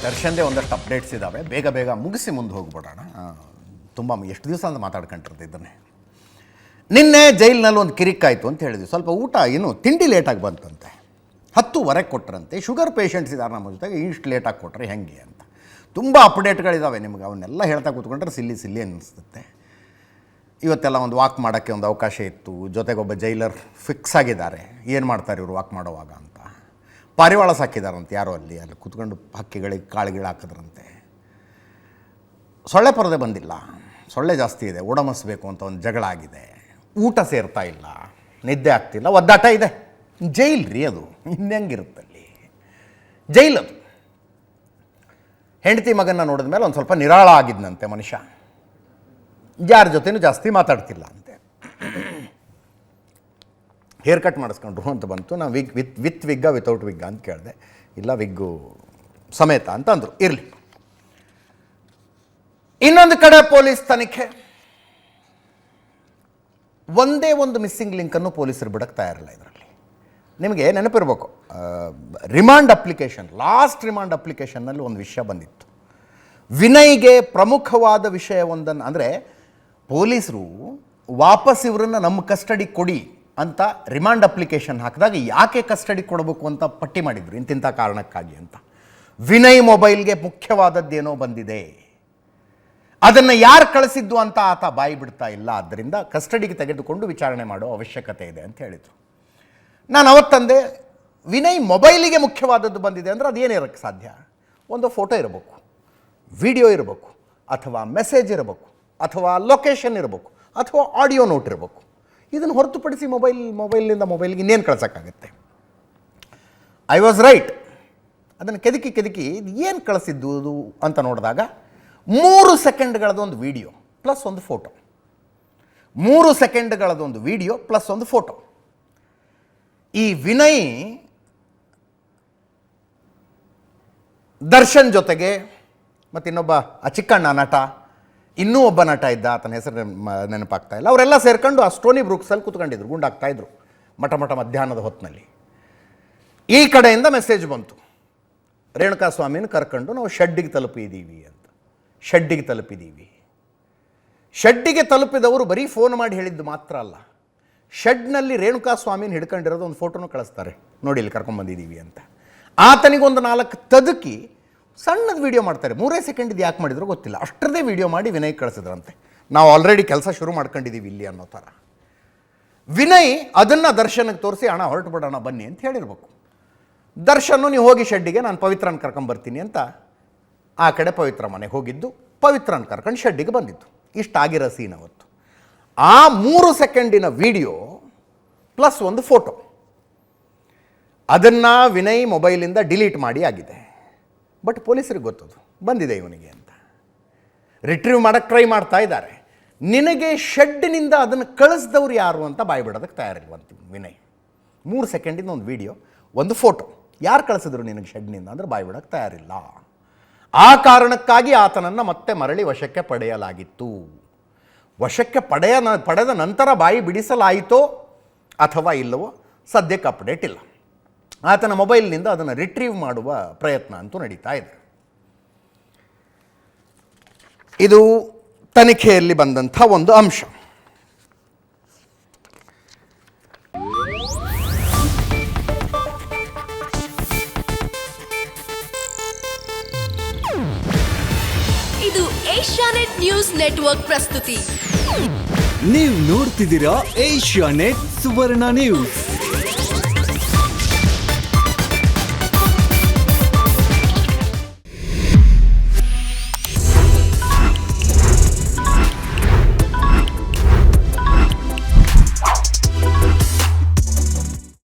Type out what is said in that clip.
ದರ್ಶನ್ದೇ ಒಂದಷ್ಟು ಅಪ್ಡೇಟ್ಸ್ ಇದ್ದಾವೆ, ಬೇಗ ಬೇಗ ಮುಗಿಸಿ ಮುಂದೆ ಹೋಗ್ಬಿಡೋಣ. ತುಂಬ ಎಷ್ಟು ದಿವಸ ಅಂತ ಮಾತಾಡ್ಕೊಂಡಿರ್ತೀವಿ ಇದನ್ನೇ. ನಿನ್ನೆ ಜೈಲಿನಲ್ಲಿ ಒಂದು ಕಿರಿಕಾಯಿತು ಅಂತ ಹೇಳಿದ್ವಿ. ಸ್ವಲ್ಪ ಊಟ ತಿಂಡಿ ಲೇಟಾಗಿ ಬಂತಂತೆ, 10:15 ಕೊಟ್ಟರಂತೆ. ಶುಗರ್ ಪೇಷಂಟ್ಸ್ ಇದ್ದಾರೆ ನಮ್ಮ ಜೊತೆಗೆ, ಇಷ್ಟು ಲೇಟಾಗಿ ಕೊಟ್ಟರೆ ಹೆಂಗೆ ಅಂತ ತುಂಬ ಅಪ್ಡೇಟ್ಗಳಿದ್ದಾವೆ. ನಿಮ್ಗೆ ಅವನ್ನೆಲ್ಲ ಹೇಳ್ತಾ ಕೂತ್ಕೊಂಡ್ರೆ ಸಿಲ್ಲಿ ಅನ್ನಿಸುತ್ತೆ. ಇವತ್ತೆಲ್ಲ ಒಂದು ವಾಕ್ ಮಾಡೋಕ್ಕೆ ಒಂದು ಅವಕಾಶ ಇತ್ತು. ಜೊತೆಗೊಬ್ಬ ಜೈಲರ್ ಫಿಕ್ಸ್ ಆಗಿದ್ದಾರೆ. ಏನು ಮಾಡ್ತಾರೆ ಇವರು ವಾಕ್ ಮಾಡೋವಾಗ ಅಂತ. ಪಾರಿವಾಳ ಸಾಕಿದಾರಂತೆ ಯಾರೋ ಅಲ್ಲಿ ಕೂತ್ಕೊಂಡು ಹಕ್ಕಿಗಳಿಗೆ ಕಾಳುಗಳು ಹಾಕಿದ್ರಂತೆ. ಸೊಳ್ಳೆ ಪರದೆ ಬಂದಿಲ್ಲ, ಸೊಳ್ಳೆ ಜಾಸ್ತಿ ಇದೆ, ಓಡಮಸ್ಬೇಕು ಅಂತ ಒಂದು ಜಗಳ ಆಗಿದೆ. ಊಟ ಸೇರ್ತಾ ಇಲ್ಲ, ನಿದ್ದೆ ಆಗ್ತಿಲ್ಲ, ಒದ್ದಾಟ ಇದೆ. ಜೈಲ್ ರೀ ಅದು, ಇನ್ನೆಂಗಿರುತ್ತಲ್ಲಿ ಜೈಲದು. ಹೆಂಡತಿ ಮಗನ ನೋಡಿದ ಮೇಲೆ ಒಂದು ಸ್ವಲ್ಪ ನಿರಾಳ ಆಗಿದ್ದಂತೆ ಮನುಷ್ಯ. ಯಾರ ಜೊತೆನೂ ಜಾಸ್ತಿ ಮಾತಾಡ್ತಿಲ್ಲ ಅಂತೆ. ಹೇರ್ ಕಟ್ ಮಾಡಿಸ್ಕೊಂಡ್ರು ಅಂತ ಬಂತು. ನಾನು ವಿತ್ ವಿಗ್ಗ ವಿತೌಟ್ ವಿಗ್ಗ ಅಂತ ಕೇಳಿದೆ. ಇಲ್ಲ ವಿಗ್ಗು ಸಮೇತ ಅಂತ ಅಂದರು. ಇರಲಿ. ಇನ್ನೊಂದು ಕಡೆ ಪೊಲೀಸ್ ತನಿಖೆ. ಒಂದೇ ಒಂದು ಮಿಸ್ಸಿಂಗ್ ಲಿಂಕನ್ನು ಪೊಲೀಸರು ಬಿಡಕ್ಕೆ ತಯಾರಿಲ್ಲ ಇದರಲ್ಲಿ. ನಿಮಗೆ ನೆನಪಿರಬೇಕು, ರಿಮಾಂಡ್ ಅಪ್ಲಿಕೇಶನ್, ಲಾಸ್ಟ್ ರಿಮಾಂಡ್ ಅಪ್ಲಿಕೇಶನ್ನಲ್ಲಿ ಒಂದು ವಿಷಯ ಬಂದಿತ್ತು. ವಿನಯ್ಗೆ ಪ್ರಮುಖವಾದ ವಿಷಯವೊಂದನ್ನು, ಅಂದರೆ ಪೊಲೀಸರು ವಾಪಸ್ ಇವರನ್ನು ನಮ್ಮ ಕಸ್ಟಡಿ ಕೊಡಿ ಅಂತ ರಿಮಾಂಡ್ ಅಪ್ಲಿಕೇಶನ್ ಹಾಕಿದಾಗ ಯಾಕೆ ಕಸ್ಟಡಿ ಕೊಡಬೇಕು ಅಂತ ಪಟ್ಟಿ ಮಾಡಿದ್ರು, ಇಂತಿಂಥ ಕಾರಣಕ್ಕಾಗಿ ಅಂತ. ವಿನಯ್ ಮೊಬೈಲ್ಗೆ ಮುಖ್ಯವಾದದ್ದೇನೋ ಬಂದಿದೆ, ಅದನ್ನು ಯಾರು ಕಳಿಸಿದ್ದು ಅಂತ ಆತ ಬಾಯಿ ಬಿಡ್ತಾ ಇಲ್ಲ, ಆದ್ದರಿಂದ ಕಸ್ಟಡಿಗೆ ತೆಗೆದುಕೊಂಡು ವಿಚಾರಣೆ ಮಾಡೋ ಅವಶ್ಯಕತೆ ಇದೆ ಅಂತ ಹೇಳಿದರು. ನಾನು ಅವತ್ತಂದೆ, ವಿನಯ್ ಮೊಬೈಲಿಗೆ ಮುಖ್ಯವಾದದ್ದು ಬಂದಿದೆ ಅಂದರೆ ಅದೇನಿರೋಕ್ಕೆ ಸಾಧ್ಯ? ಒಂದು ಫೋಟೋ ಇರಬೇಕು, ವಿಡಿಯೋ ಇರಬೇಕು, ಅಥವಾ ಮೆಸೇಜ್ ಇರಬೇಕು, ಅಥವಾ ಲೊಕೇಶನ್ ಇರಬೇಕು, ಅಥವಾ ಆಡಿಯೋ ನೋಟ್ ಇರಬೇಕು. ಇದನ್ನು ಹೊರತುಪಡಿಸಿ ಮೊಬೈಲಿಂದ ಮೊಬೈಲ್ಗೆ ಇನ್ನೇನು ಕಳ್ಸೋಕ್ಕಾಗತ್ತೆ? I was right. ಅದನ್ನು ಕೆದಕಿ ಏನು ಕಳಿಸಿದ್ದು ಅಂತ ನೋಡಿದಾಗ 3 ಸೆಕೆಂಡ್ಗಳದೊಂದು ವಿಡಿಯೋ ಪ್ಲಸ್ ಒಂದು ಫೋಟೋ. 3 ಸೆಕೆಂಡ್ಗಳದೊಂದು ವಿಡಿಯೋ ಪ್ಲಸ್ ಒಂದು ಫೋಟೋ. ಈ ವಿನಯ್ ದರ್ಶನ್ ಜೊತೆಗೆ ಮತ್ತು ಇನ್ನೊಬ್ಬ ಚಿಕ್ಕಣ್ಣ ನಟ, ಇನ್ನೂ ಒಬ್ಬ ನಟ ಇದ್ದ, ಆತನ ಹೆಸರು ನೆನಪಾಗ್ತಾ ಇಲ್ಲ, ಅವರೆಲ್ಲ ಸೇರ್ಕೊಂಡು ಆ ಸ್ಟೋನಿ ಬ್ರೂಕ್ಸಲ್ಲಿ ಕೂತ್ಕೊಂಡಿದ್ರು, ಗುಂಡಾಗ್ತಾಯಿದ್ರು ಮಠ ಮಧ್ಯಾಹ್ನದ ಹೊತ್ತಿನಲ್ಲಿ. ಈ ಕಡೆಯಿಂದ ಮೆಸೇಜ್ ಬಂತು, ರೇಣುಕಾ ಸ್ವಾಮಿನ ಕರ್ಕೊಂಡು ನಾವು ಶೆಡ್ಡಿಗೆ ತಲುಪಿದ್ದೀವಿ ಅಂತ. ಶೆಡ್ಡಿಗೆ ತಲುಪಿದವರು ಬರೀ ಫೋನ್ ಮಾಡಿ ಹೇಳಿದ್ದು ಮಾತ್ರ ಅಲ್ಲ, ಶೆಡ್ನಲ್ಲಿ ರೇಣುಕಾ ಸ್ವಾಮಿನ ಹಿಡ್ಕೊಂಡಿರೋದು ಒಂದು ಫೋಟೋನು ಕಳಿಸ್ತಾರೆ, ನೋಡಿ ಇಲ್ಲಿ ಕರ್ಕೊಂಡ್ಬಂದಿದ್ದೀವಿ ಅಂತ. ಆತನಿಗೊಂದು 4 ತದುಕಿ ಸಣ್ಣದು ವೀಡಿಯೋ ಮಾಡ್ತಾರೆ. 3 ಸೆಕೆಂಡಿದ್ದು ಯಾಕೆ ಮಾಡಿದ್ರು ಗೊತ್ತಿಲ್ಲ, ಅಷ್ಟರದೇ ವೀಡಿಯೋ ಮಾಡಿ ವಿನಯ್ ಕಳಿಸಿದ್ರಂತೆ. ನಾವು ಆಲ್ರೆಡಿ ಕೆಲಸ ಶುರು ಮಾಡ್ಕೊಂಡಿದ್ದೀವಿ ಇಲ್ಲಿ ಅನ್ನೋ ಥರ. ವಿನಯ್ ಅದನ್ನು ದರ್ಶನಕ್ಕೆ ತೋರಿಸಿ, ಹಣ ಹೊರಟು ಬಿಡೋಣ ಬನ್ನಿ ಅಂತ ಹೇಳಿರ್ಬೇಕು. ದರ್ಶನು ನೀವು ಹೋಗಿ ಶೆಡ್ಡಿಗೆ, ನಾನು ಪವಿತ್ರನ ಕರ್ಕೊಂಬರ್ತೀನಿ ಅಂತ ಆ ಕಡೆ ಪವಿತ್ರ ಮನೆಗೆ ಹೋಗಿದ್ದು, ಪವಿತ್ರನ ಕರ್ಕೊಂಡು ಶೆಡ್ಡಿಗೆ ಬಂದಿದ್ದು. ಇಷ್ಟಾಗಿರೋ ಸೀನ್ ಅವತ್ತು. ಆ 3 ಸೆಕೆಂಡಿನ ವಿಡಿಯೋ ಪ್ಲಸ್ ಒಂದು ಫೋಟೋ, ಅದನ್ನು ವಿನಯ್ ಮೊಬೈಲಿಂದ ಡಿಲೀಟ್ ಮಾಡಿ ಆಗಿದೆ. ಬಟ್ ಪೊಲೀಸರಿಗೆ ಗೊತ್ತದು ಬಂದಿದೆ ಇವನಿಗೆ ಅಂತ. ರಿಟ್ರೀವ್ ಮಾಡೋಕ್ಕೆ ಟ್ರೈ ಮಾಡ್ತಾ ಇದ್ದಾರೆ. ನಿನಗೆ ಶೆಡ್ನಿಂದ ಅದನ್ನು ಕಳಿಸಿದವ್ರು ಯಾರು ಅಂತ ಬಾಯ್ಬಿಡೋದಕ್ಕೆ ತಯಾರಿಲ್ವಂತ ವಿನಯ್. 3 ಸೆಕೆಂಡಿಂದ ಒಂದು ವಿಡಿಯೋ, ಒಂದು ಫೋಟೋ, ಯಾರು ಕಳಿಸಿದ್ರು ನಿನಗೆ ಶೆಡ್ನಿಂದ ಅಂದರೆ ಬಾಯ್ಬಿಡೋಕ್ಕೆ ತಯಾರಿಲ್ಲ. ಆ ಕಾರಣಕ್ಕಾಗಿ ಆತನನ್ನು ಮತ್ತೆ ಮರಳಿ ವಶಕ್ಕೆ ಪಡೆಯಲಾಗಿತ್ತು. ವಶಕ್ಕೆ ಪಡೆದ ನಂತರ ಬಾಯಿ ಬಿಡಿಸಲಾಯಿತೋ ಅಥವಾ ಇಲ್ಲವೋ ಸದ್ಯಕ್ಕೆ ಅಪ್ಡೇಟ್ ಇಲ್ಲ. ಆತನ ಮೊಬೈಲ್ನಿಂದ ಅದನ್ನು ರಿಟ್ರೀವ್ ಮಾಡುವ ಪ್ರಯತ್ನ ಅಂತೂ ನಡೀತಾ ಇದೆ. ಇದು ತನಿಖೆಯಲ್ಲಿ ಬಂದಂಥ ಒಂದು ಅಂಶ. ಇದು ಏಷ್ಯಾನೆಟ್ ನ್ಯೂಸ್ ನೆಟ್ವರ್ಕ್ ಪ್ರಸ್ತುತಿ. ನೀವು ನೋಡ್ತಿದ್ದೀರಾ ಏಷ್ಯಾನೆಟ್ ಸುವರ್ಣ ನ್ಯೂಸ್.